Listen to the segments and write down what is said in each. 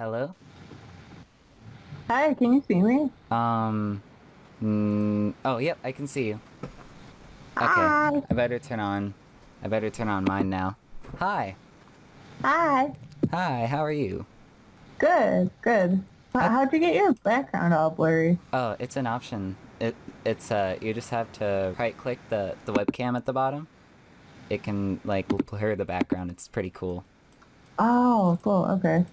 hello? Hi, can you see me? Oh, yep, I can see you. Okay, Hi. I better turn on mine now. Hi. Hi. Hi, how are you? Good, good. Uh, How'd you get your background all blurry? oh, it's an option. You just have to right-click the webcam at the bottom. It can, like, blur the background. It's pretty cool. Oh, cool, okay.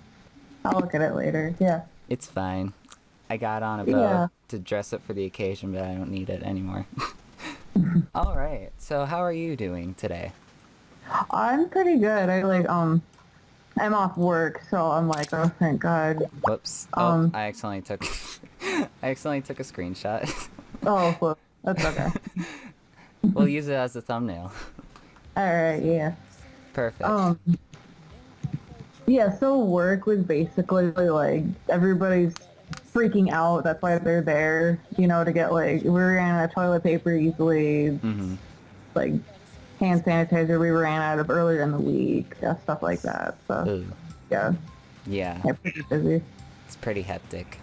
I'll look at it later. Yeah. It's fine. I got on a bow Yeah. to dress up for the occasion, but I don't need it anymore. Alright, so how are you doing today? I'm pretty good. I'm off work, so I'm like, oh, thank God. Whoops. Oh, Um, I accidentally took I accidentally took a screenshot. oh, well, that's okay. We'll use it as a thumbnail. All right, yeah. Perfect. Um, yeah, so work was basically like everybody's freaking out. That's why they're there, to get we ran out of toilet paper easily, Mm-hmm. like hand sanitizer we ran out of earlier in the week, stuff like that. So Ooh. yeah, Yeah. yeah, pretty busy. It's pretty hectic.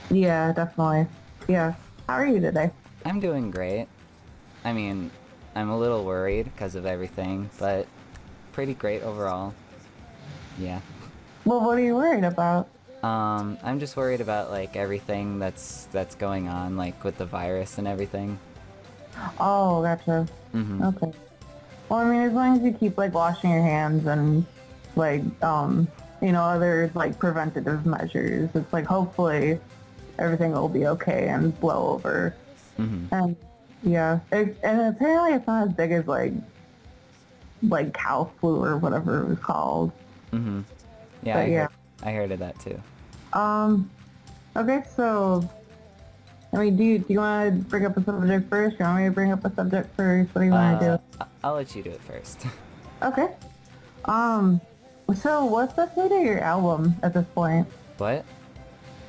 Yeah, definitely. Yeah. How are you today? I'm doing great. I mean, I'm a little worried because of everything, but pretty great overall. Yeah. Well, what are you worried about? I'm just worried about like everything that's going on, like with the virus and everything. Oh, gotcha. Mm-hmm. Okay. Well, I mean, as long as you keep washing your hands and like other preventative measures, it's hopefully everything will be okay and blow over. Mm-hmm. And yeah, and apparently it's not as big as cow flu or whatever it was called. Mm-hmm. Yeah, But yeah. I heard of that too. Um. Okay, so I mean, do you want to bring up a subject first? You want me to bring up a subject first? What do you want to I'll let you do it first. do? Okay. Um. So what's the state of your album at this point? What?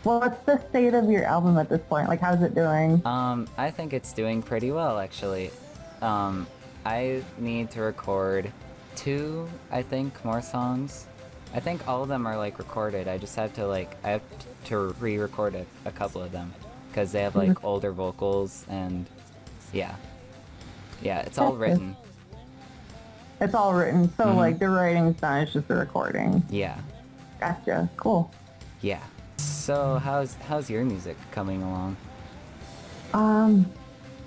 Well, what's the state of your album at this point? Like, how's it doing? I think it's doing pretty well, actually. Um, I need to record two, I think, more songs. I think all of them are, like, recorded. I just have to, I have to re-record a couple of them. Because they have, like, older vocals, and, yeah. Yeah, it's all Gotcha. written. It's all written, so Mhm. the writing's done. It's just the recording. Yeah. Gotcha. Cool. Yeah. So, how's your music coming along? Um,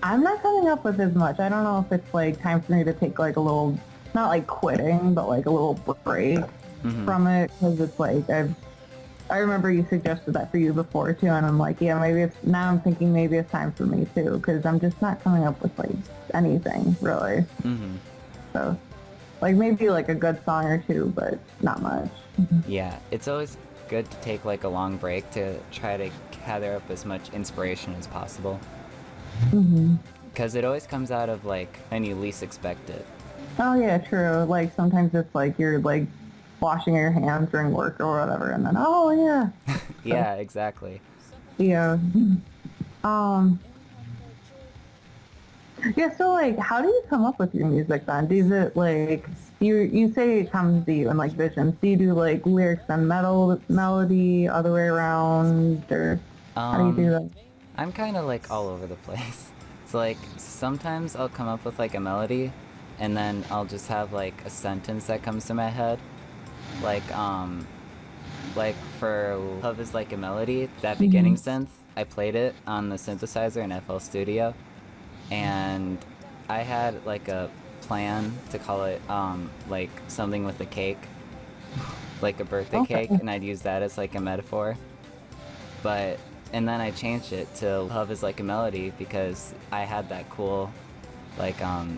I'm not coming up with as much. I don't know if it's time for me to take a little, not quitting, but a little break Mhm. from it, because it's I remember you suggested that for you before too, and I'm like, yeah, now I'm thinking maybe it's time for me too, because I'm just not coming up with anything really. Mhm. So maybe a good song or two, but not much. Yeah, it's always good to take a long break to try to gather up as much inspiration as possible. Hmm. Because it always comes out of when you least expect it. Oh yeah, true. Sometimes it's you're washing your hands during work or whatever, and then oh yeah. So, Yeah, exactly. yeah. Um. Yeah. So how do you come up with your music then? Is it you say it comes to you in visions? Do you do lyrics and melody, other way around, or how do you do Um, that? I'm kind of all over the place. So sometimes I'll come up with a melody, and then I'll just have a sentence that comes to my head. Like um, like for Love is Like a Melody, that beginning Hmm. synth, I played it on the synthesizer in FL Studio, and I had a plan to call it something with a cake, like a birthday cake, Okay. and I'd use that as a metaphor. But and then I changed it to Love is Like a Melody because I had that cool like um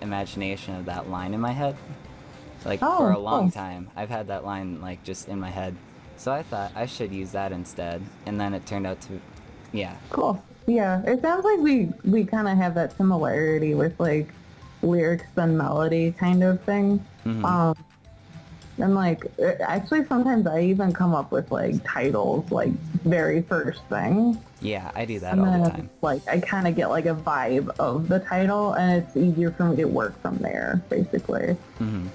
imagination of that line in my head. For Oh, a long cool. time, I've had that line just in my head. So I thought I should use that instead, and then it turned out to, yeah. Cool. Yeah, it sounds like we kind of have that similarity with lyrics and melody kind of thing. Mhm. Um, and actually sometimes I even come up with titles very first thing, Yeah, I do that and all the then time. I kind of get a vibe of the title, and it's easier for me to work from there basically. Mhm.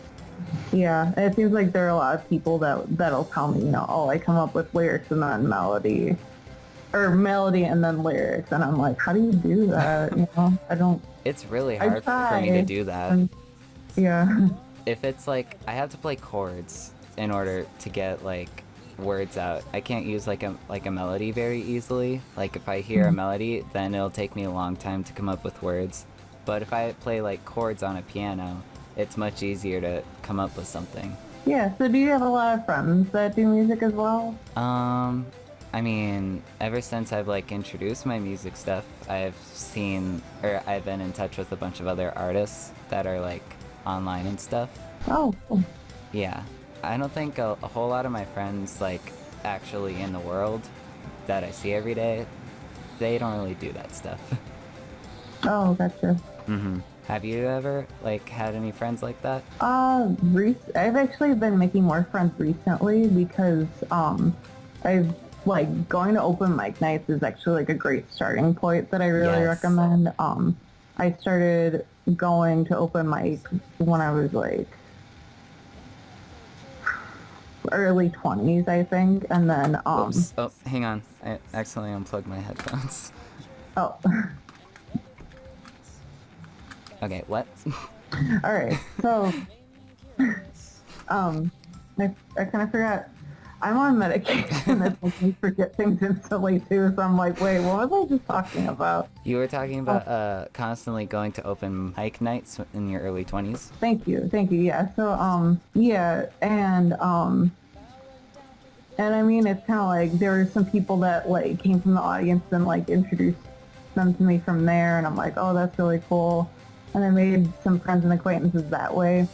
Yeah, and it seems like there are a lot of people that'll tell me, oh, I come up with lyrics and then melody, or melody and then lyrics, and I'm like, how do you do that? I don't. It's really I hard for me to try. do that. And, yeah. If it's like I have to play chords in order to get like words out. I can't use like a melody very easily. Like if I hear a melody, then it'll take me a long time to come up with words. But if I play like chords on a piano, it's much easier to come up with something. Yeah. So do you have a lot of friends that do music as well? I mean, ever since I've like introduced my music stuff, I've seen or I've been in touch with a bunch of other artists that are like online and stuff. Oh, cool. Yeah. I don't think a whole lot of my friends like actually in the world that I see every day, they don't really do that stuff. Oh, gotcha. Have you ever like had any friends like that? I've actually been making more friends recently because I've like going to open mic nights is actually like a great starting point that I really Yes. recommend. I started going to open mic when I was like early 20s, I think, and then Oops. Oh, hang on. I accidentally unplugged my headphones. oh, Okay, what? all right. So, I kind of forgot. I'm on medication that makes me forget things instantly too. So I'm like, wait, what was I just talking about? You were talking about constantly going to open mic nights in your early 20s? Thank you. Yeah. So, yeah, and I mean, it's kind of like there were some people that like came from the audience and like introduced them to me from there, and I'm like, oh, that's really cool. And I made some friends and acquaintances that way.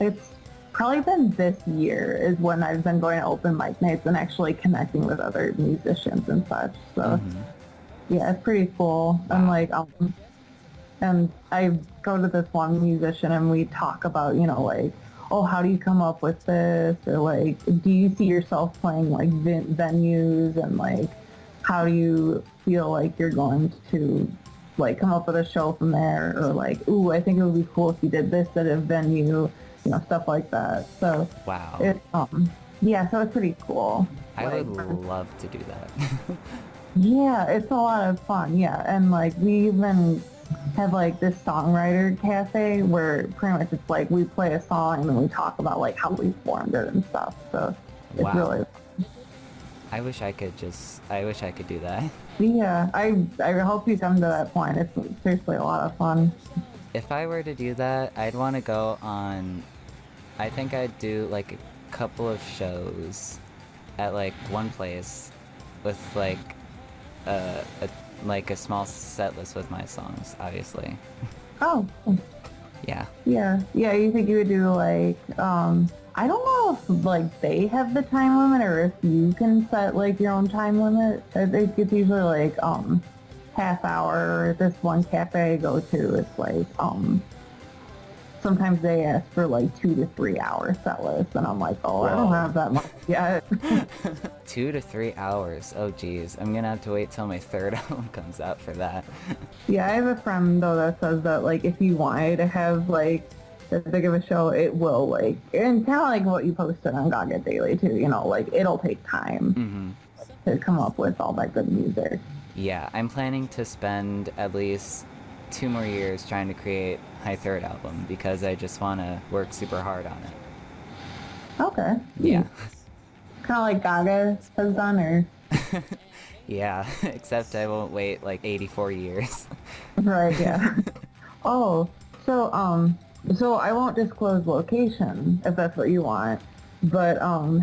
It's probably been this year is when I've been going to open mic nights and actually connecting with other musicians and such. So, yeah, it's pretty cool. Wow. And like, and I go to this one musician and we talk about, like, oh, how do you come up with this? Or like, do you see yourself playing like venues, and like, how do you feel like you're going to like come up with a show from there? Or like, ooh, I think it would be cool if you did this at a venue, stuff like that. So Wow. it, yeah, so it's pretty cool. I Like, would love to do that. yeah, it's a lot of fun. Yeah, and like we even have like this songwriter cafe where pretty much it's like we play a song and then we talk about like how we formed it and stuff. So it's Wow. really, I wish I could do that. yeah. I hope you come to that point. It's seriously a lot of fun. If I were to do that, I'd want to go on, I think I'd do like a couple of shows at like one place with like a small set list with my songs, obviously. Oh, Yeah. yeah. You think you would do like, I don't know if like they have the time limit or if you can set like your own time limit. I think it's usually like, half hour. This one cafe I go to, it's like, sometimes they ask for like 2 to 3 hour set list, and I'm like, oh, I don't Whoa. have that much yet. 2 to 3 hours. Oh geez, I'm gonna have to wait till my third album comes out for that. Yeah, I have a friend though that says that like if you wanted to have like as big of a show, it will like, and kind of like what you posted on Gaga Daily too, like it'll take time to come up with all that good music. Yeah, I'm planning to spend at least 2 more years trying to create my third album because I just want to work super hard on it. Okay. Yeah. Kind of like Gaga has done, or Yeah, except I won't wait like 84 years. right? Yeah. Oh, so I won't disclose location if that's what you want. But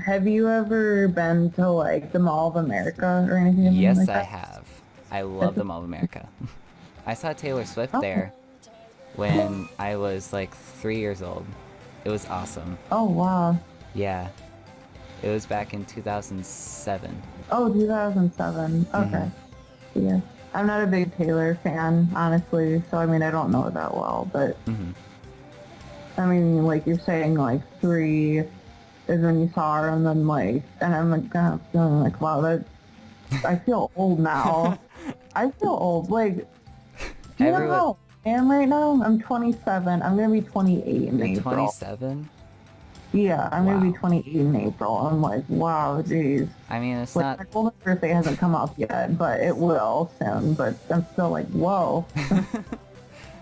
have you ever been to like the Mall of America or anything Yes, like I that? have. I love the Mall of America. I saw Taylor Swift Oh. there when I was like 3 years old. It was awesome. Oh wow. Yeah. It was back in 2007. Oh, 2007. Okay. Yeah. I'm not a big Taylor fan, honestly, so I mean I don't know it that well, but I mean like you're saying like 3 is when you saw her, and then like, and I'm like kind of feeling like, wow, that I feel old now. I feel old. Like, do you know Everyone- how am right now? I'm 27. I'm gonna be 28 in You're April. 27? Yeah, I'm gonna Wow. be 28 in April. I'm like, wow, geez. I mean, it's Like, not... my golden birthday hasn't come up yet, but it will soon. But I'm still like, whoa,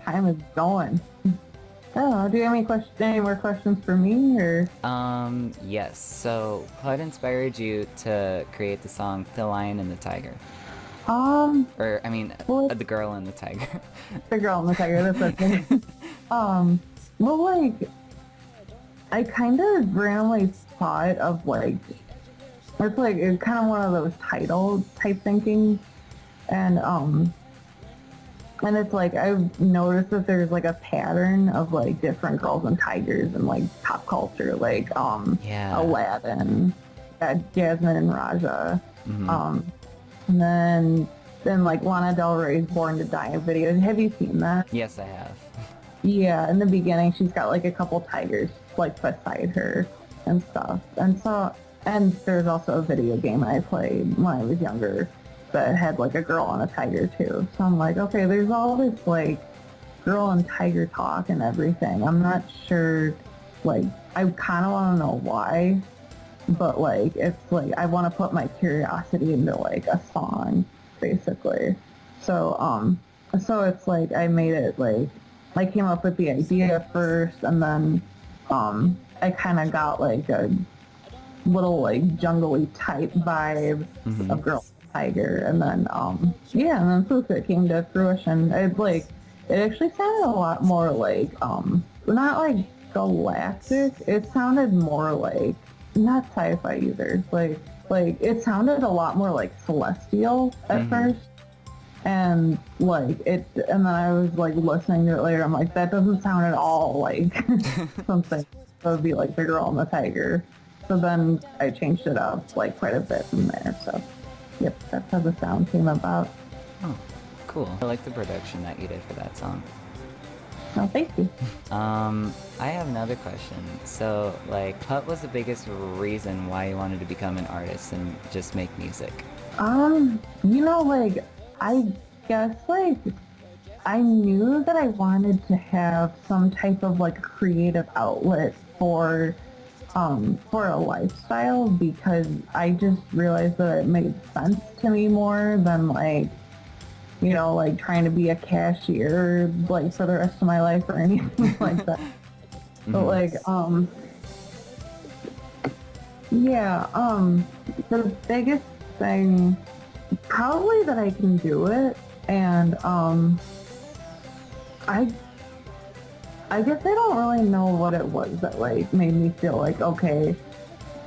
time is going. Oh, do you have any more questions for me, or? Yes. So, what inspired you to create the song The Lion and the Tiger? Or, I mean, Well, The Girl and the Tiger. the girl and the tiger, that's okay. Well, like, I kind of randomly thought of, like, it's kind of one of those title type thinking, and it's like, I've noticed that there's, like, a pattern of, like, different girls and tigers in, like, pop culture, like, Yeah. Aladdin, Jasmine and Raja, Mhm. and then, like, Lana Del Rey's Born to Die video. Have you seen that? Yes, I have. Yeah, in the beginning, she's got, like, a couple tigers, like, beside her and stuff. And there's also a video game I played when I was younger that had, like, a girl and a tiger, too. So I'm like, okay, there's all this, like, girl and tiger talk and everything. I'm not sure, like, I kind of want to know why, but, like, it's, like, I want to put my curiosity into, like, a song, basically. So it's, like, I made it, like, I came up with the idea first, and then, I kind of got, like, a little, like, jungly type vibe Mhm. of Girl Tiger, and then yeah, and then poof, it came to fruition. It actually sounded a lot more like not like galactic. It sounded more like not sci-fi either. Like it sounded a lot more like celestial at first. And like and then I was like listening to it later. I'm like, that doesn't sound at all like something that would be like the Girl and the Tiger. So then I changed it up like quite a bit from there. So, yep, that's how the sound came about. Oh, cool. I like the production that you did for that song. Oh, thank you. I have another question. So, like, what was the biggest reason why you wanted to become an artist and just make music? Like I guess like I knew that I wanted to have some type of like creative outlet for a lifestyle, because I just realized that it made sense to me more than like, like trying to be a cashier like for the rest of my life or anything like that. But like, yeah, the biggest thing, probably that I can do it, and I guess I don't really know what it was that like made me feel like, okay,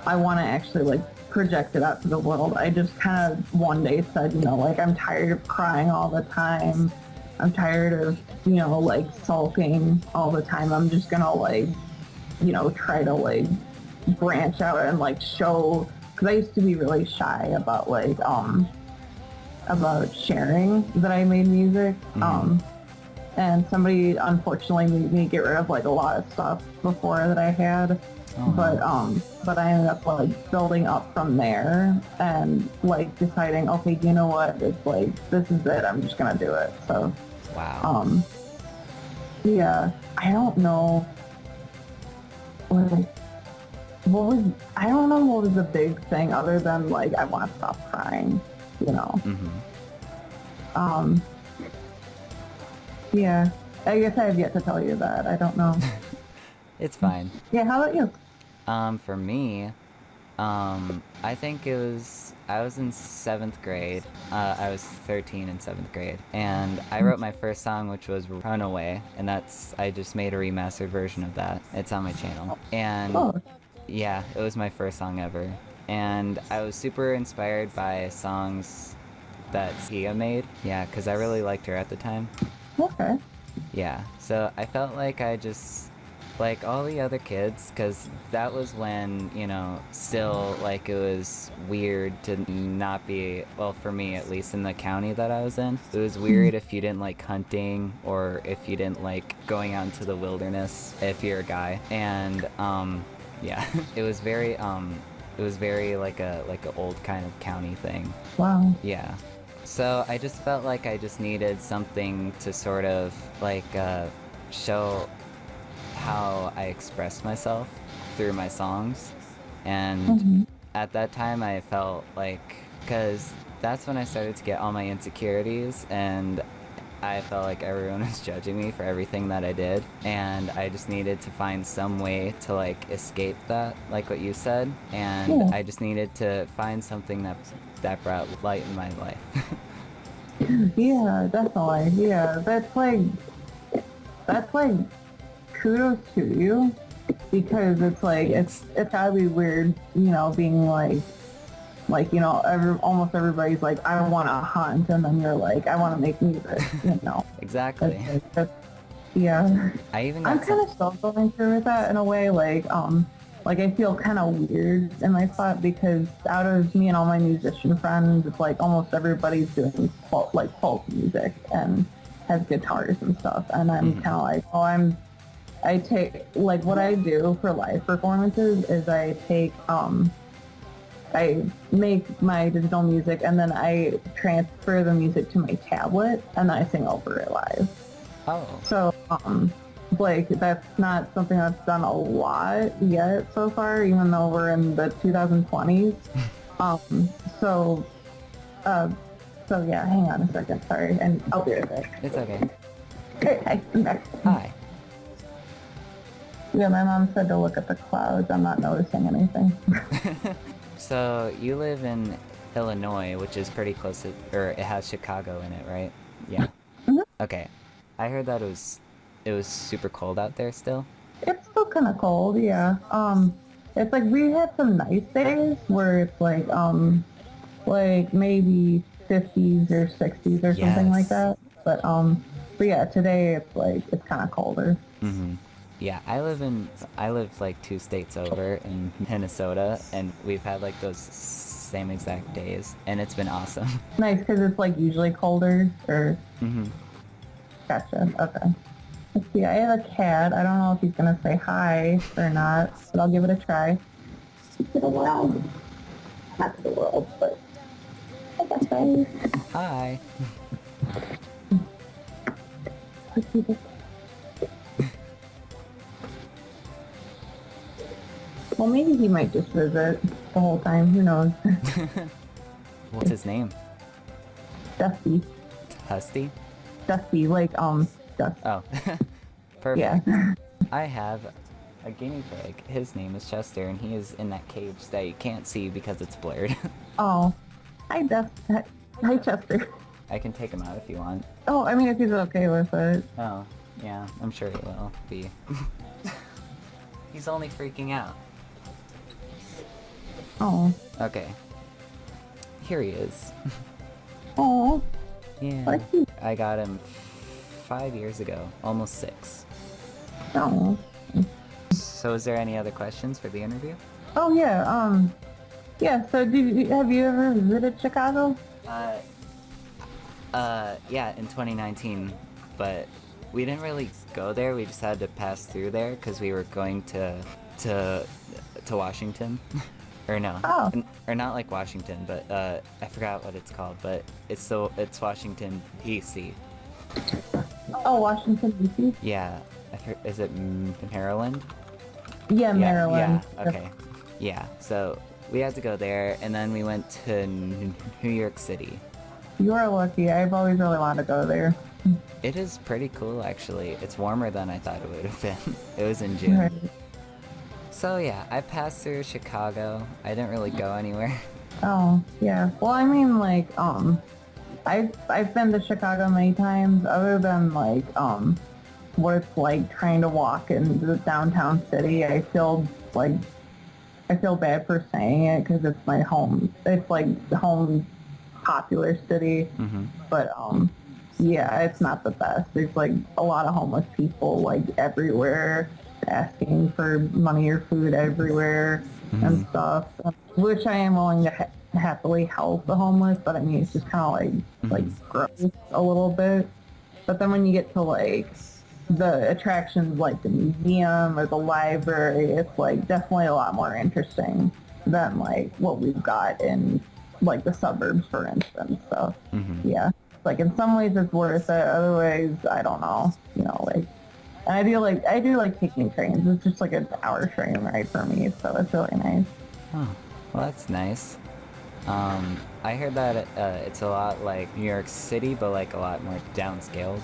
I want to actually like project it out to the world. I just kind of one day said, like, I'm tired of crying all the time. I'm tired of, like sulking all the time. I'm just gonna like, try to like branch out and like show, because I used to be really shy about like about sharing that I made music. And somebody unfortunately made me get rid of like a lot of stuff before that I had. But I ended up like building up from there and like deciding, okay, you know what, it's like, this is it, I'm just gonna do it. So wow. Yeah, I don't know I don't know what was the big thing other than like I want to stop crying, Yeah, I guess I have yet to tell you that. I don't know. It's fine. Yeah, how about you? For me, I think I was in 7th grade. I was 13 in 7th grade, and I wrote my first song, which was Runaway, and I just made a remastered version of that. It's on my channel. And yeah, it was my first song ever. And I was super inspired by songs that Sia made. Yeah, because I really liked her at the time. Okay. Yeah, so I felt like I just, like all the other kids, because that was when, still, like, it was weird to not be, well, for me at least, in the county that I was in. It was weird if you didn't like hunting, or if you didn't like going out into the wilderness if you're a guy. And, yeah, it was very like a old kind of county thing. Wow. Yeah. So I just felt like I just needed something to sort of like show how I express myself through my songs. And Mhm. at that time I felt like, because that's when I started to get all my insecurities, and I felt like everyone was judging me for everything that I did, and I just needed to find some way to like escape that, like what you said, and Yeah. I just needed to find something that brought light in my life. Yeah, definitely. Yeah, that's like kudos to you because it's like Thanks. it's gotta be weird, being almost everybody's like, I want to hunt, and then you're like, I want to make music. Exactly. Yeah. I even I'm got kind some. of still going through with that in a way, like I feel kind of weird in my spot because out of me and all my musician friends, it's like almost everybody's doing folk music and has guitars and stuff, and I'm Mhm. kind of like, I take, like, what I do for live performances is I make my digital music and then I transfer the music to my tablet and then I sing over it live. Oh. So, like, that's not something that's done a lot yet so far, even though we're in the 2020s. Um, so, uh, so yeah, hang on a second, sorry, and I'll be right back. It's okay. Okay, hi, I'm back. Hi. Yeah, my mom said to look at the clouds. I'm not noticing anything. So you live in Illinois, which is pretty close to, or it has Chicago in it, right? Yeah. Mhm. Okay. I heard that it was super cold out there still. It's still kind of cold, yeah. It's like we had some nice days where it's like maybe 50s or 60s or something like Yes. that. But yeah, today it's kind of colder. Mhm. Yeah, I live like 2 states over in Minnesota, and we've had like those same exact days, and it's been awesome. Nice because it's like usually colder. Or Mhm. gotcha. Okay. Let's see. I have a cat. I don't know if he's gonna say hi or not, but I'll give it a try. To the world, not to the world, but okay. Hi. Let's see this. Well, maybe he might just visit the whole time. Who knows? What's his name? Dusty. Husty? Dusty, Dust. Oh. Yeah. Perfect. I have a guinea pig. His name is Chester, and he is in that cage that you can't see because it's blurred. Oh, hi, Dust. Hi, Chester. I can take him out if you want. Oh, I mean, if he's okay with it. Oh, yeah, I'm sure he will be. He's only freaking out. Oh. Okay. Here he is. Oh. Yeah. What cute. I got him 5 years ago, almost 6. Oh. So is there any other questions for the interview? Oh, yeah. Yeah, so have you ever visited Chicago? Yeah, in 2019, but we didn't really go there. We just had to pass through there because we were going to Washington, or no, Oh. or not like Washington, but I forgot what it's called, but it's Washington D.C. Oh, Washington, D.C.? Yeah, is it Maryland? Yeah, Maryland. Yeah. Okay. Yeah. So we had to go there, and then we went to New York City. You are lucky. I've always really wanted to go there. It is pretty cool, actually. It's warmer than I thought it would have been. It was in June. Right. So yeah, I passed through Chicago. I didn't really go anywhere. Oh, yeah. Well, I mean, I've been to Chicago many times, other than what it's like trying to walk in the downtown city. I feel bad for saying it because it's my home. It's like the home popular city, Mm-hmm. but yeah, it's not the best. There's like a lot of homeless people like everywhere, asking for money or food everywhere and stuff, which I am willing to happily help the homeless, but I mean, it's just kind of like gross a little bit. But then when you get to like the attractions like the museum or the library, it's like definitely a lot more interesting than like what we've got in like the suburbs, for instance. So Mm-hmm. yeah, like in some ways it's worth it. Other ways, I don't know. Like, and I do like taking trains. It's just like an hour train ride for me, so it's really nice. Oh, well, that's nice. I heard that it's a lot like New York City, but like a lot more downscaled,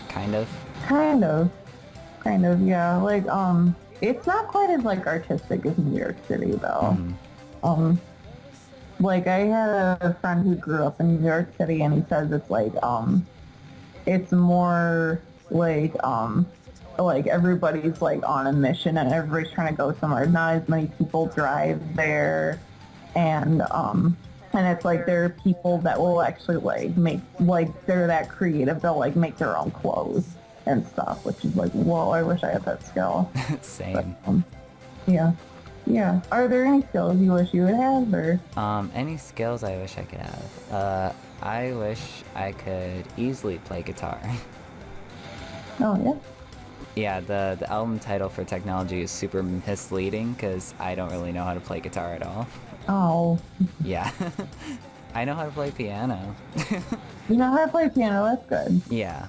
kind of. Kind of, yeah. Like, it's not quite as like artistic as New York City though. Mm-hmm. Um, like I had a friend who grew up in New York City, and he says it's more like everybody's like on a mission and everybody's trying to go somewhere. Not as many people drive there, and it's like there are people that will actually like make, like they're that creative, they'll like make their own clothes and stuff, which is like, whoa, I wish I had that skill. Same. But, yeah. Are there any skills you wish you would have, or? Any skills I wish I could have? I wish I could easily play guitar. Oh yeah. Yeah, the album title for Technology is super misleading because I don't really know how to play guitar at all. Oh. Yeah. I know how to play piano. You know how to play piano? That's good. Yeah.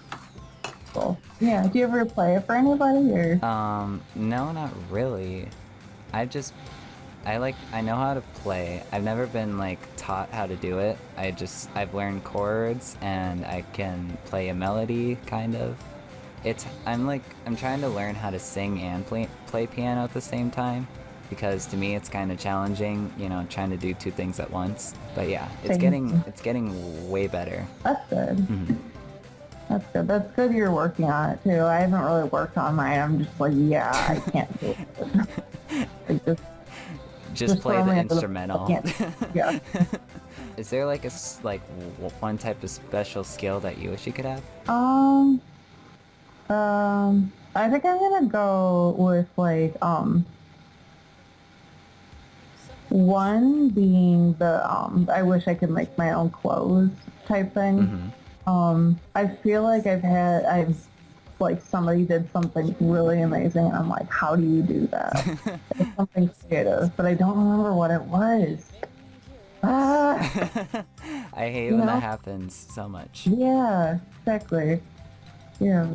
Cool. Yeah. Do you ever play it for anybody, or? No, not really. I know how to play. I've never been like taught how to do it. I've learned chords and I can play a melody kind of. I'm trying to learn how to sing and play piano at the same time, because to me it's kind of challenging, trying to do two things at once. But yeah, it's getting way better. That's good. Mm-hmm. That's good. That's good you're working on it too. I haven't really worked on mine. I'm just like, yeah, I can't do it. Like, just play throw the me into instrumental. Yeah. Is there like one type of special skill that you wish you could have? I think I'm gonna go with like one being the I wish I could make my own clothes type thing. Mm-hmm. I feel like I've like somebody did something really amazing, and I'm like, how do you do that? It's something creative, but I don't remember what it was. Ah, I hate when that happens so much. yeah, exactly. Yeah.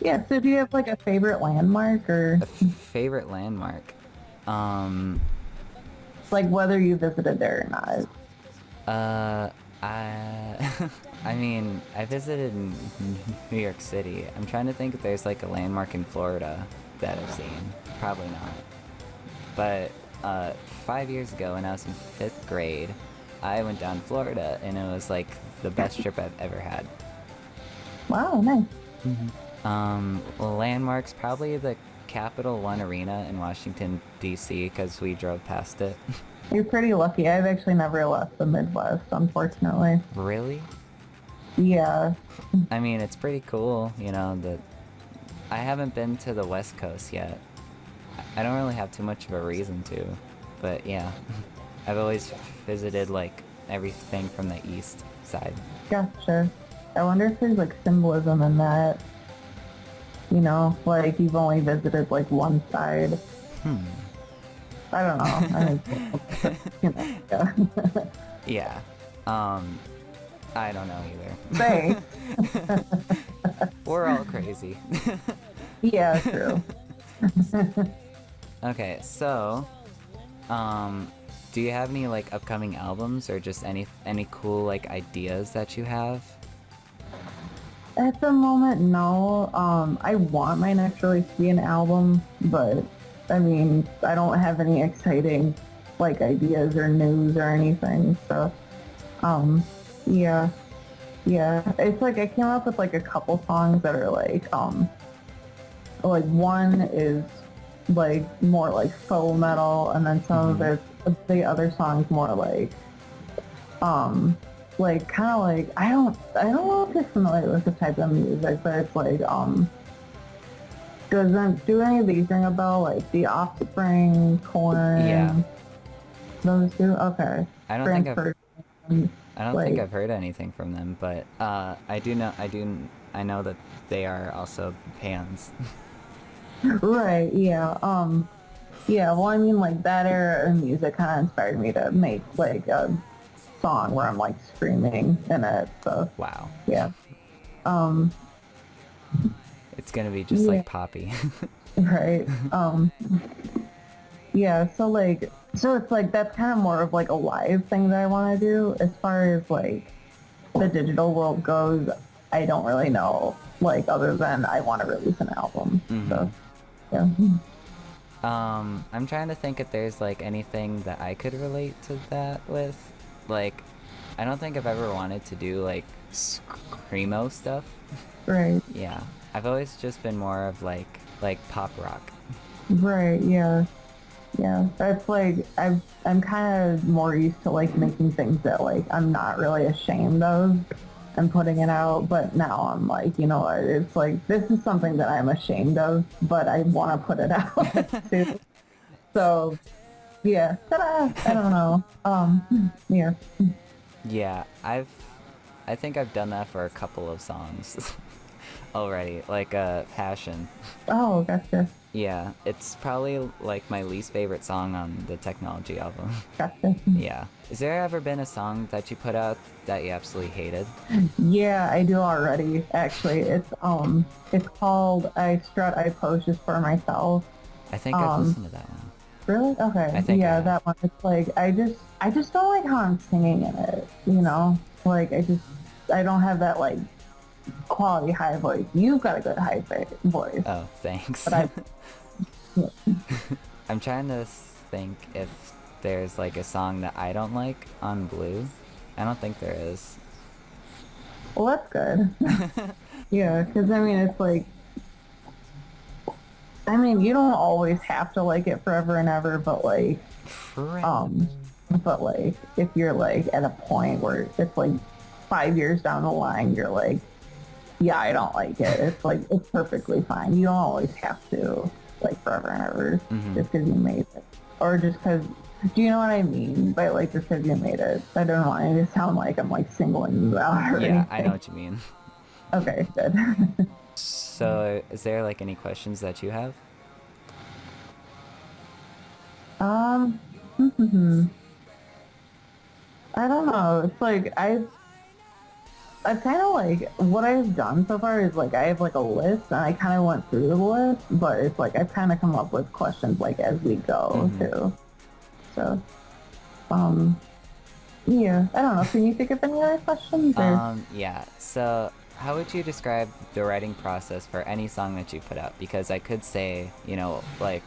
Yeah, so do you have like a favorite landmark, or A favorite landmark? like whether you visited there or not? I mean, I visited New York City. I'm trying to think if there's like a landmark in Florida that I've seen. Probably not. But 5 years ago, when I was in 5th grade, I went down to Florida, and it was like the best trip I've ever had. Wow, nice. Landmarks, probably the Capital One Arena in Washington, D.C., because we drove past it. You're pretty lucky. I've actually never left the Midwest, unfortunately. Really? Yeah. I mean, it's pretty cool, I haven't been to the West Coast yet. I don't really have too much of a reason to, but yeah. I've always visited, like, everything from the east side. Gotcha. I wonder if there's like symbolism in that. Like you've only visited like one side. I don't know. Yeah. Yeah. I don't know either. Thanks. We're all crazy. Yeah, true. Okay, so, do you have any like upcoming albums, or just any cool like ideas that you have? At the moment, no. I want my next release to be an album, but I mean, I don't have any exciting like ideas or news or anything. So, yeah. It's like I came up with like a couple songs that are like one is like more like faux metal, and then some of it, the other songs more like kind of like I don't know if you're familiar with the type of music, but it's like doesn't do any of these ring a bell, like The Offspring, Korn? Yeah. Those two? Okay. I don't think I've heard anything from them, but I know that they are also bands. Right, yeah. Yeah, well, I mean, like, that era of music kind of inspired me to make, like, song where I'm like screaming in it. So Wow. yeah. Um, It's gonna be just yeah, like poppy. right. Yeah, so it's like that's kind of more of like a live thing that I want to do. As far as like the digital world goes, I don't really know, like, other than I want to release an album. So yeah. I'm trying to think if there's like anything that I could relate to that with. Like, I don't think I've ever wanted to do like screamo stuff. Right. Yeah, I've always just been more of like pop rock. Right, yeah. Yeah, that's like I'm kind of more used to like making things that like I'm not really ashamed of and putting it out, but now I'm like, you know what, it's like this is something that I'm ashamed of, but I want to put it out too. So yeah, ta-da! I don't know. Yeah. Yeah, I think I've done that for a couple of songs already, like Passion. Oh, gotcha, Yeah, it's probably like my least favorite song on the Technology album. gotcha. Yeah. Is there ever been a song that you put out that you absolutely hated? Yeah, I do already. Actually, it's called "I Strut, I Pose Just for Myself." I think I've listened to that one. Really? Okay. I think I Yeah, have. that one. It's like I just don't like how I'm singing in it. You know, like I don't have that like quality high voice. You've got a good high voice, Oh, thanks. but I. Yeah. I'm trying to think if there's like a song that I don't like on Blue. I don't think there is. Well, that's good. Yeah, because I mean, it's like, I mean, you don't always have to like it forever and ever, but like, Friend. but like, if you're like at a point where it's like 5 years down the line, you're like, yeah, I don't like it. It's like, it's perfectly fine. You don't always have to like forever and ever just because you made it. Or just because, do you know what I mean? By like, just because you made it. I don't want it to sound like I'm like singling you out or Yeah, anything. I know what you mean. Okay, good. So, is there like any questions that you have? um, I don't know. It's like I've kind of like what I've done so far is like I have like a list and I kind of went through the list, but it's like I've kind of come up with questions like as we go too. So, yeah, I don't know. Can you think of any other questions? Or? Yeah. So, how would you describe the writing process for any song that you put out? Because I could say, you know, like,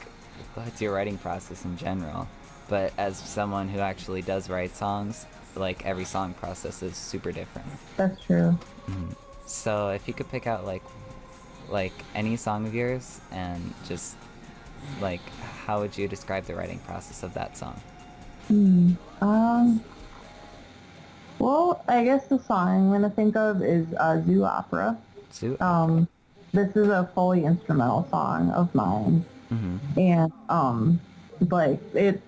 what's your writing process in general? But as someone who actually does write songs, like every song process is super different. That's true. So, if you could pick out like any song of yours and just like how would you describe the writing process of that song? Well, I guess the song I'm gonna think of is Zoo Opera. Zoo? This is a fully instrumental song of mine, and like it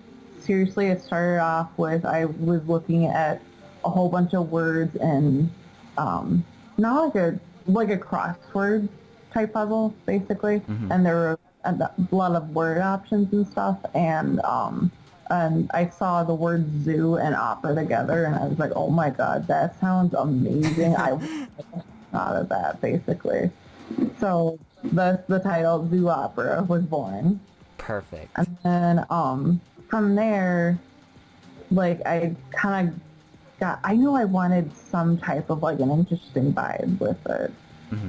started off with I was looking at a whole bunch of words and not like a crossword type puzzle basically, and there were a lot of word options and stuff, and I saw the word zoo and opera together, and I was like, oh my god, that sounds amazing. I thought of that basically. So the title Zoo Opera was born. Perfect. And then from there, like I kind of I knew I wanted some type of like an interesting vibe with it.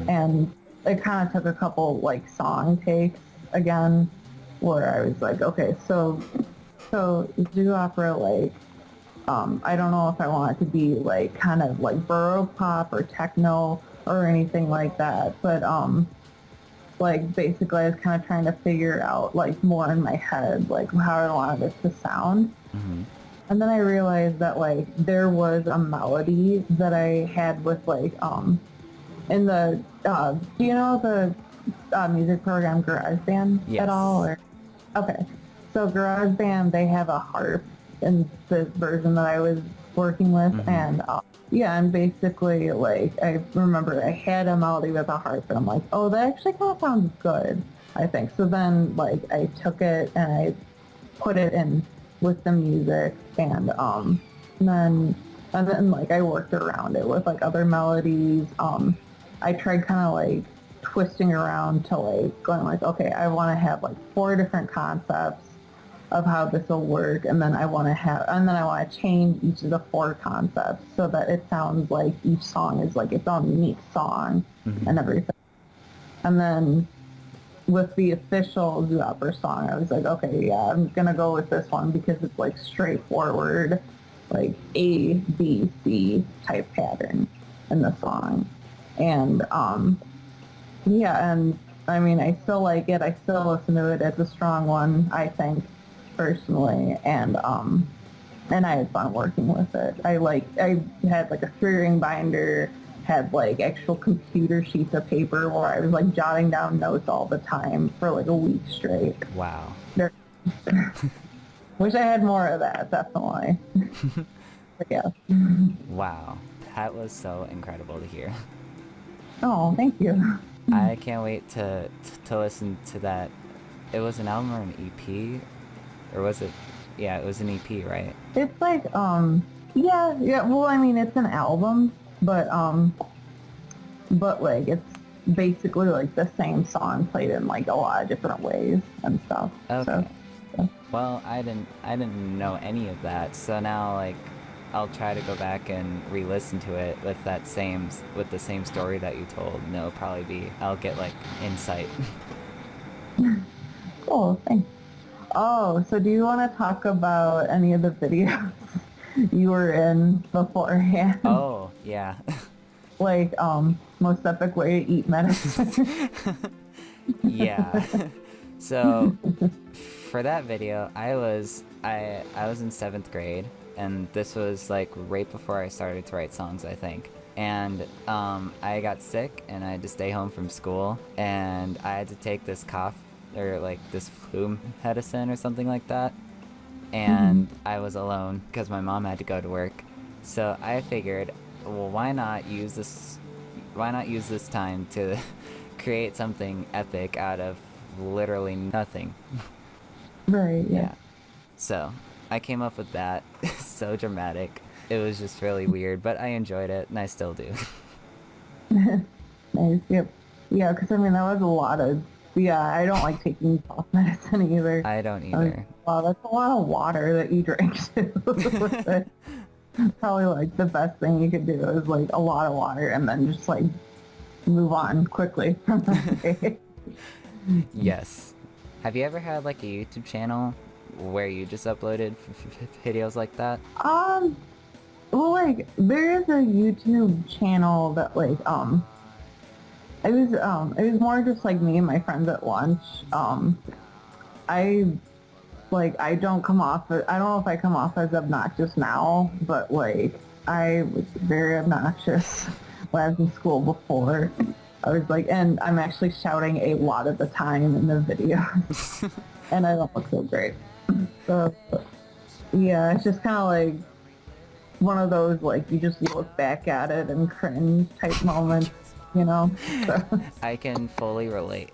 And it kind of took a couple like song takes again where I was like, okay, so Zoo Opera, like, I don't know if I want it to be like kind of like borough pop or techno or anything like that, but like basically I was kind of trying to figure out like more in my head like how I wanted it to sound. And then I realized that like there was a melody that I had with like in the do you know the music program GarageBand at all? Or okay, so GarageBand, they have a harp in the version that I was working with, and yeah, and basically like I remember I had a melody with a harp, and I'm like, oh, that actually kind of sounds good, I think. So then like I took it and I put it in with the music, and then And then like I worked around it with like other melodies. I tried kind of like twisting around to like going like, okay, I want to have like 4 different concepts of how this will work, and then I want to change each of the 4 concepts so that it sounds like each song is like its own unique song and everything. And then with the official Zoo Opera song, I was like, okay, yeah, I'm gonna go with this one because it's like straightforward, like A, B, C type pattern in the song. And yeah, and I mean, I still like it. I still listen to it. It's a strong one, I think, personally. And I had fun working with it. I had like a 3-ring binder, had like actual computer sheets of paper where I was like jotting down notes all the time for like a week straight. Wow. Wish I had more of that, definitely. But yeah. Wow. That was so incredible to hear. Oh, thank you. I can't wait to listen to that. It was an album or an EP? Or was it? Yeah, it was an EP, right? It's like, yeah, well, I mean, it's an album, but like, it's basically like the same song played in like a lot of different ways and stuff. Okay. So. Well, I didn't know any of that, so now like I'll try to go back and re-listen to it with the same story that you told, and I'll get like insight. Cool, thanks. Oh, so do you want to talk about any of the videos you were in beforehand? Oh, yeah. Like, most epic way to eat medicine. Yeah. So, for that video, I was in 7th grade, and this was like right before I started to write songs, I think. And I got sick, and I had to stay home from school, and I had to take this this flu medicine or something like that. And I was alone because my mom had to go to work. So I figured, well, why not use this time to create something epic out of literally nothing. Right, yeah. So I came up with that. So dramatic. It was just really weird, but I enjoyed it, and I still do. Nice, yep. Yeah, because I mean, that was a lot of... Yeah, I don't like taking cough medicine either. I don't either. Wow, that's a lot of water that you drink too. Probably like the best thing you could do is like a lot of water and then just like move on quickly from the day. Yes. Have you ever had like a YouTube channel where you just uploaded videos like that? Well, like there is a YouTube channel that like it was more just like me and my friends at lunch. I don't come off, I don't know if I come off as obnoxious now, but like I was very obnoxious when I was in school before. I was like, and I'm actually shouting a lot of the time in the video, and I don't look so great. So yeah, it's just kind of like one of those like you just look back at it and cringe type moments, you know? So. I can fully relate.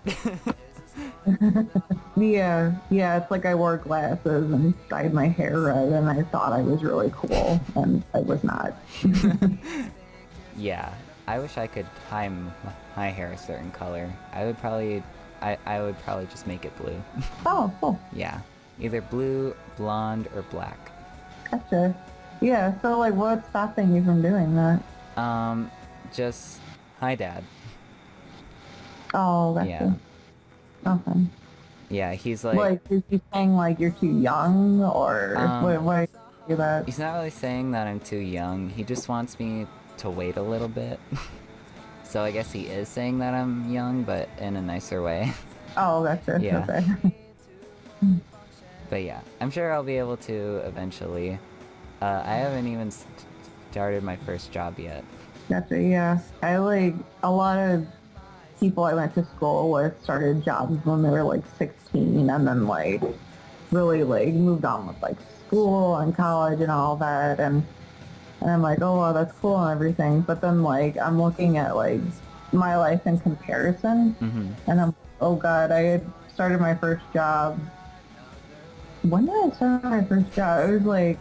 Yeah, it's like I wore glasses and dyed my hair red and I thought I was really cool, and I was not. Yeah, I wish I could dye my hair a certain color. I would probably just make it blue. Oh, cool. Yeah, either blue, blonde, or black. Gotcha. Yeah, so like what's stopping you from doing that? Just, hi Dad. Oh, gotcha. Yeah. Okay. Yeah, he's like... Like, is he saying like you're too young, or why do you do that? He's not really saying that I'm too young. He just wants me to wait a little bit. So I guess he is saying that I'm young, but in a nicer way. Oh, gotcha. Yeah. Okay. But yeah, I'm sure I'll be able to eventually. I haven't even started my first job yet. Gotcha, yeah. I like a lot of people I went to school with started jobs when they were like 16 and then like really like moved on with like school and college and all that, and I'm like, oh wow, that's cool and everything, but then like I'm looking at like my life in comparison, and I'm, oh god, I had started my first job. When did I start my first job? It was like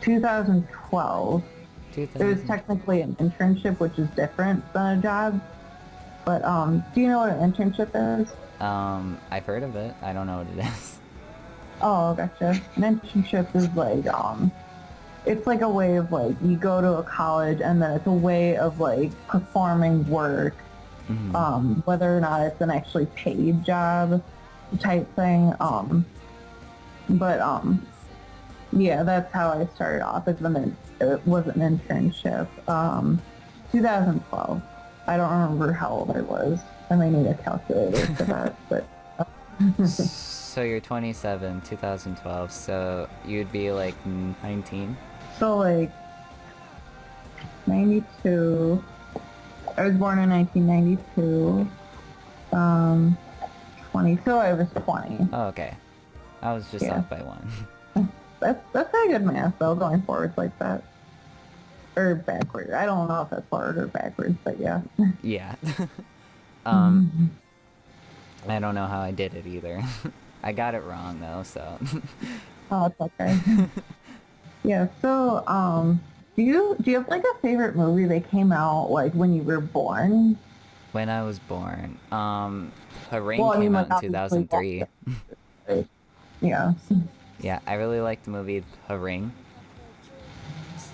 2012. It was 2000. technically an internship, which is different than a job. But do you know what an internship is? I've heard of it. I don't know what it is. Oh, gotcha. An internship is like it's like a way of like you go to a college and then it's a way of like performing work, whether or not it's an actually paid job type thing. But yeah, that's how I started off. It was an internship. 2012. I don't remember how old I was. I may need a calculator for that, but. So you're 27, 2012, so you'd be like 19? So like 92. I was born in 1992. 20. So I was 20. Oh, okay. I was just Yeah. off by one. That's pretty good math though, going forwards like that. Or backward. I don't know if that's forward or backwards, but yeah. Yeah. I don't know how I did it either. I got it wrong though, so. Oh, it's okay. Yeah. So, do you have like a favorite movie that came out like when you were born? When I was born, Ring Well, I mean, came like out in obviously, 2003. yeah. Yeah, I really liked the movie Ring.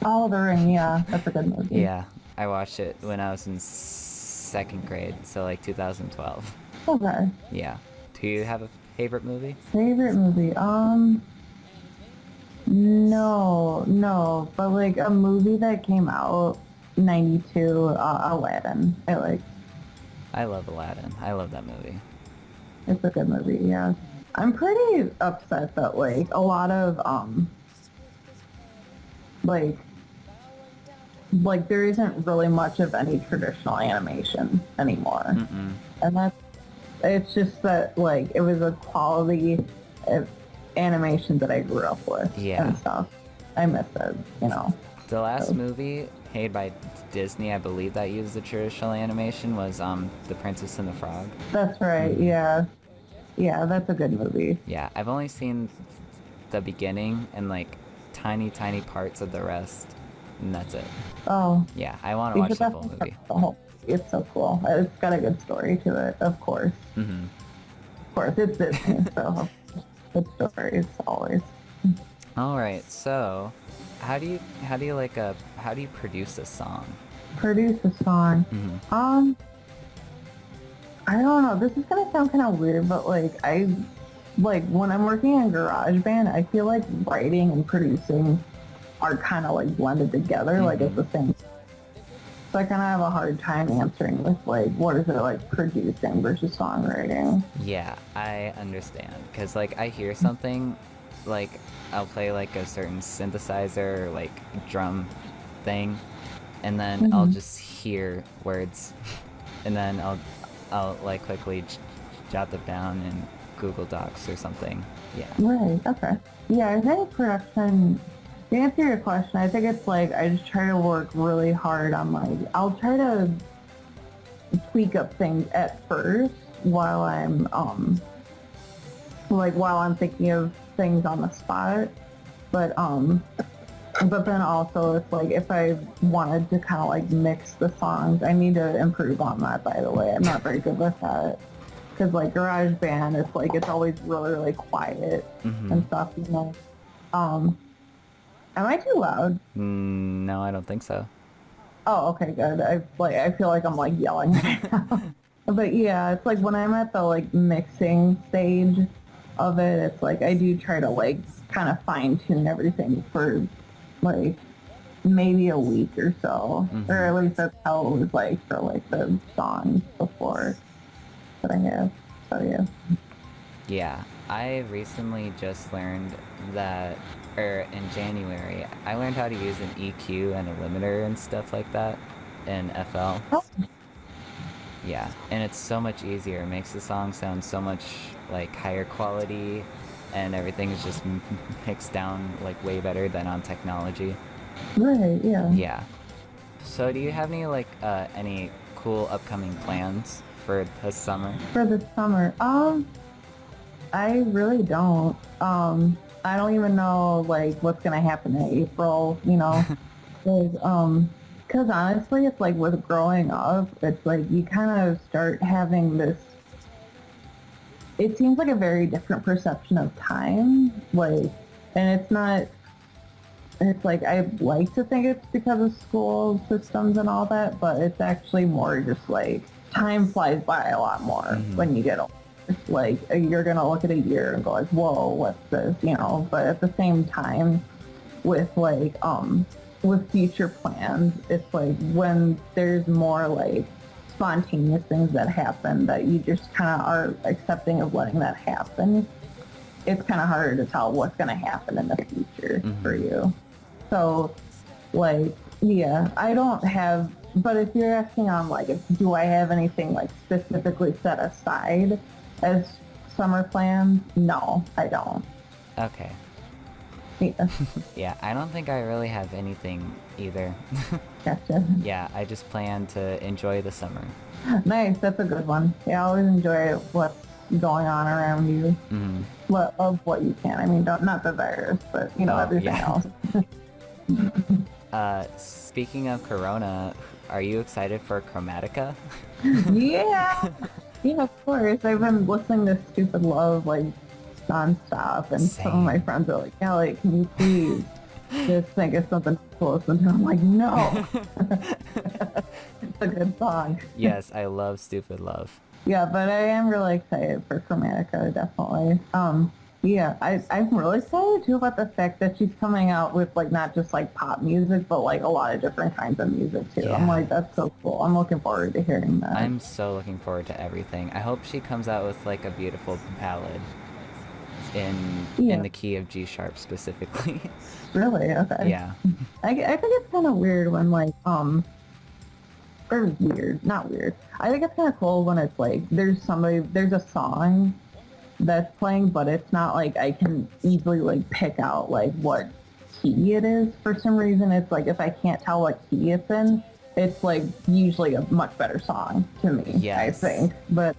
Oh, The Ring. Yeah, that's a good movie. Yeah, I watched it when I was in second grade, so like 2012. Okay. Yeah. Do you have a favorite movie? Favorite movie? No, but like a movie that came out 92, Aladdin. I love Aladdin. I love that movie. It's a good movie, yeah. I'm pretty upset that like a lot of like there isn't really much of any traditional animation anymore. And it's just that like it was a quality of animation that I grew up with Yeah. and stuff. I miss it, you know. The last So, movie made by Disney, I believe, that used the traditional animation was The Princess and the Frog. that's right, yeah. Yeah, that's a good movie. Yeah, I've only seen the beginning and like tiny parts of the rest, and that's it. Oh, Yeah, I want to you watch should the full definitely movie. check the whole movie. It's so cool. It's got a good story to it, of course. Of course, it's Disney, so good stories always. All right, so how do you produce a song? Produce a song. I don't know. This is gonna sound kind of weird, but when I'm working in GarageBand, I feel like writing and producing are kind of like blended together, like at the same. So I kind of have a hard time answering with like, what is it like producing versus songwriting? Yeah, I understand. Because, like, I hear something, like, I'll play, like, a certain synthesizer, like, drum thing, and then I'll just hear words, and then I'll like, quickly jot them down in Google Docs or something. Yeah. Right. Okay. Yeah, I think production. To answer your question, I think it's like I just try to work really hard on like I'll try to tweak up things at first while I'm while I'm thinking of things on the spot, but then also it's like if I wanted to kind of like mix the songs, I need to improve on that. By the way, I'm not very good with that because like GarageBand, it's like it's always really quiet and stuff, you know. Am I too loud? No, I don't think so. Oh, okay, good. I feel like I'm like yelling right now. But yeah, it's like when I'm at the like mixing stage of it, it's like I do try to like kind of fine tune everything for like maybe a week or so, or at least that's how it was like for like the songs before that I have. So yeah. Yeah, I recently just learned that, or in January, I learned how to use an EQ and a limiter and stuff like that in FL. Oh, Yeah, and it's so much easier. It makes the song sound so much like higher quality, and everything is just mixed down like way better than on technology. right, yeah. Yeah. So do you have any cool upcoming plans for this summer? For the summer, I really don't. I don't even know like what's gonna happen in April, you know. Like, because honestly, it's like with growing up, it's like you kind of start having this. It seems like a very different perception of time, like, and it's not. It's like I like to think it's because of school systems and all that, but it's actually more just like time flies by a lot more when you get older. It's like you're gonna look at a year and go like, "Whoa, what's this?" You know. But at the same time, with like with future plans, it's like when there's more like spontaneous things that happen that you just kind of are accepting of letting that happen. It's kind of harder to tell what's gonna happen in the future for you. So, like, yeah, I don't have, but if you're asking on, like, do I have anything, like, specifically set aside as summer plans? No, I don't. Okay. Yeah. Yeah, I don't think I really have anything either. Gotcha. Yeah, I just plan to enjoy the summer. Nice, that's a good one. Yeah, I always enjoy what's going on around you. Of what you can. I mean, not the virus, but, you know, everything else. Speaking of Corona, are you excited for Chromatica? Yeah. Yeah, of course. I've been listening to Stupid Love like nonstop, and some of my friends are like, "Ellie, can you please just think of something to listen to?" I'm like, "No." It's a good song. Yes, I love Stupid Love. Yeah, but I am really excited for Chromatica, definitely. Yeah, I'm really excited too about the fact that she's coming out with like not just like pop music, but like a lot of different kinds of music too. Yeah. I'm like, that's so cool. I'm looking forward to hearing that. I'm so looking forward to everything. I hope she comes out with like a beautiful ballad in the key of G sharp specifically. Really? Okay. Yeah. I think it's kind of weird when like or weird, not weird. I think it's kind of cool when it's like there's a song that's playing, but it's not like I can easily like pick out like what key it is. For some reason, it's like if I can't tell what key it's in, it's like usually a much better song to me. Yes. I think, but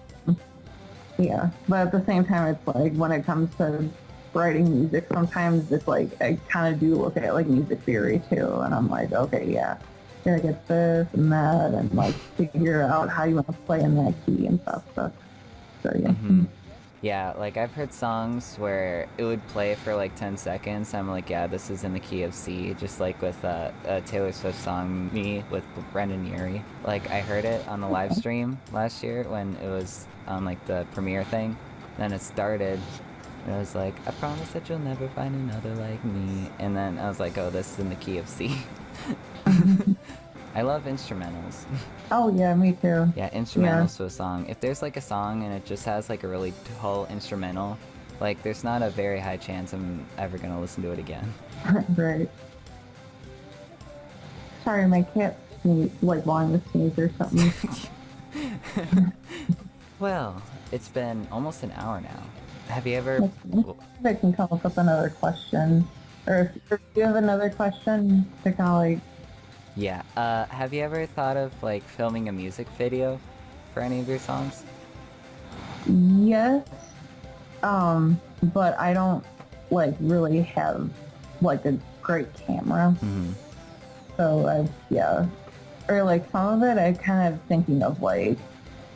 yeah. But at the same time, it's like when it comes to writing music, sometimes it's like I kind of do look at like music theory too, and I'm like, okay, yeah, gotta get this and that, and like figure out how you want to play in that key and stuff. So yeah. Yeah, like I've heard songs where it would play for like 10 seconds. I'm like, yeah, this is in the key of C, just like with a Taylor Swift song, Me, with Brendan Urie. Like I heard it on the live stream last year when it was on like the premiere thing. Then it started, and I was like, I promise that you'll never find another like me. And then I was like, oh, this is in the key of C. I love instrumentals. Oh yeah, me too. Yeah, instrumentals to a song. If there's like a song and it just has like a really tall instrumental, like there's not a very high chance I'm ever gonna listen to it again. Right. Sorry, my cat sneezed, like wanting to sneeze or something. Well, it's been almost an hour now. Have you ever... If I can come up with another question. Or if you have another question to kind of like... Yeah, have you ever thought of like filming a music video for any of your songs? Yes. But I don't like really have like a great camera. So or like some of it I kind of thinking of like,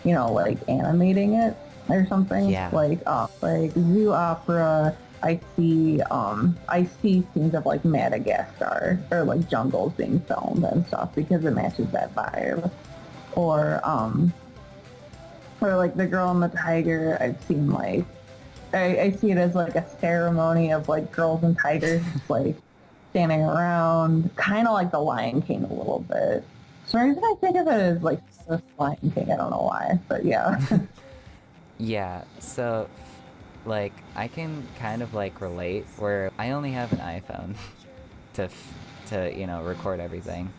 you know, like animating it or something. Yeah. Like zoo opera. I see scenes of like Madagascar or like jungles being filmed and stuff because it matches that vibe. Or like The Girl and the Tiger. I've seen like I see it as like a ceremony of like girls and tigers like standing around, kind of like The Lion King a little bit. For some reason I think of it as like the Lion King. I don't know why, but yeah. Yeah, so like I can kind of like relate where I only have an iPhone to you know record everything.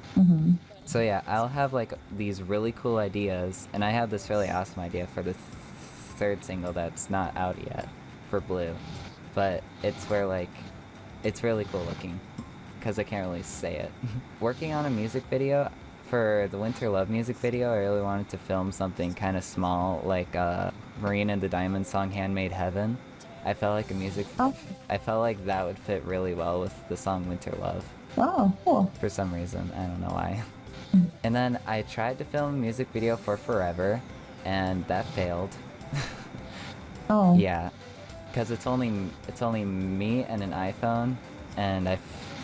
So yeah, I'll have like these really cool ideas, and I have this really awesome idea for the third single that's not out yet for Blue, but it's where like it's really cool looking because I can't really say it. Working on a music video for the Winter Love music video, I really wanted to film something kind of small, like Marina and the Diamond song Handmade Heaven. I felt like Oh, I felt like that would fit really well with the song Winter Love. oh, cool. For some reason, I don't know why. And then I tried to film a music video for Forever, and that failed. Oh, Yeah, because it's only me and an iPhone, and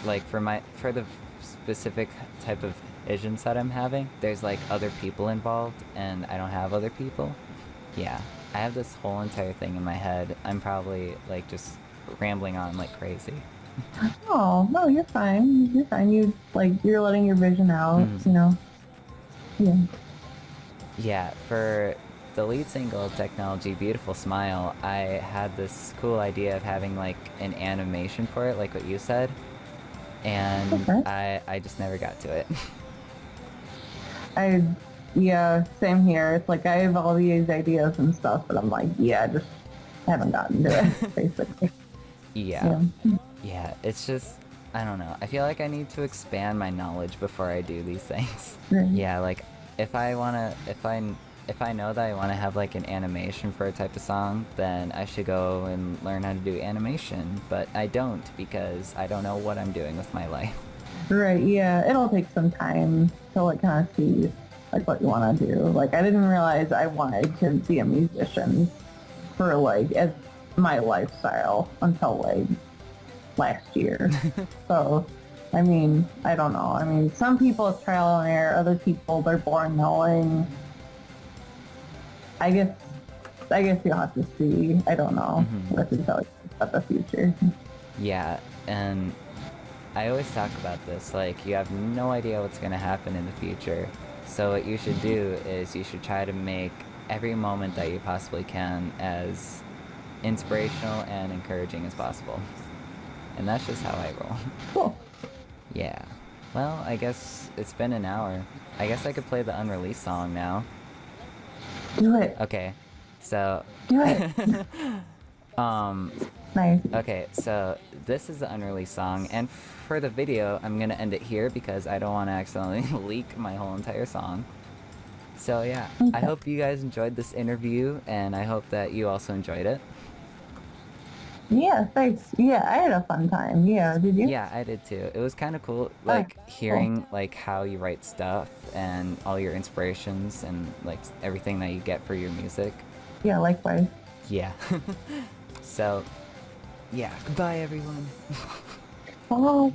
like for the specific type of visions that I'm having, there's like other people involved, and I don't have other people. Yeah, I have this whole entire thing in my head. I'm probably like just rambling on like crazy. oh, no, you're fine. You're fine. You're letting your vision out, Mhm. you know? Yeah. Yeah, for the lead single, Technology Beautiful Smile, I had this cool idea of having like an animation for it, like what you said, and Okay. I just never got to it. Yeah, same here. It's like I have all these ideas and stuff, but I'm like, yeah, just haven't gotten to it, basically. Yeah. Yeah. Yeah, it's just, I don't know. I feel like I need to expand my knowledge before I do these things. Right. Yeah, like if I know that I want to have like an animation for a type of song, then I should go and learn how to do animation, but I don't because I don't know what I'm doing with my life. Right, yeah. It'll take some time to like kind of see like what you want to do. Like I didn't realize I wanted to be a musician for like as my lifestyle until like last year. So, I mean, I don't know. I mean, some people it's trial and error. Other people they're born knowing. I guess you'll have to see. I don't know what to tell you about the future. Yeah, and I always talk about this, like, you have no idea what's going to happen in the future. So what you should do is you should try to make every moment that you possibly can as inspirational and encouraging as possible. And that's just how I roll. Cool. Yeah. Well, I guess it's been an hour. I guess I could play the unreleased song now. Do it. Okay. So... Do it. Nice. Okay, so this is the unreleased song, and for the video, I'm gonna end it here because I don't want to accidentally leak my whole entire song. So yeah, I Okay. hope you guys enjoyed this interview, and I hope that you also enjoyed it. Yeah, thanks. Yeah, I had a fun time. Yeah, did you? Yeah, I did too. It was kind of cool, like, hearing, like, how you write stuff, and all your inspirations, and, like, everything that you get for your music. Yeah, likewise. Yeah. So, yeah, goodbye everyone. Oh.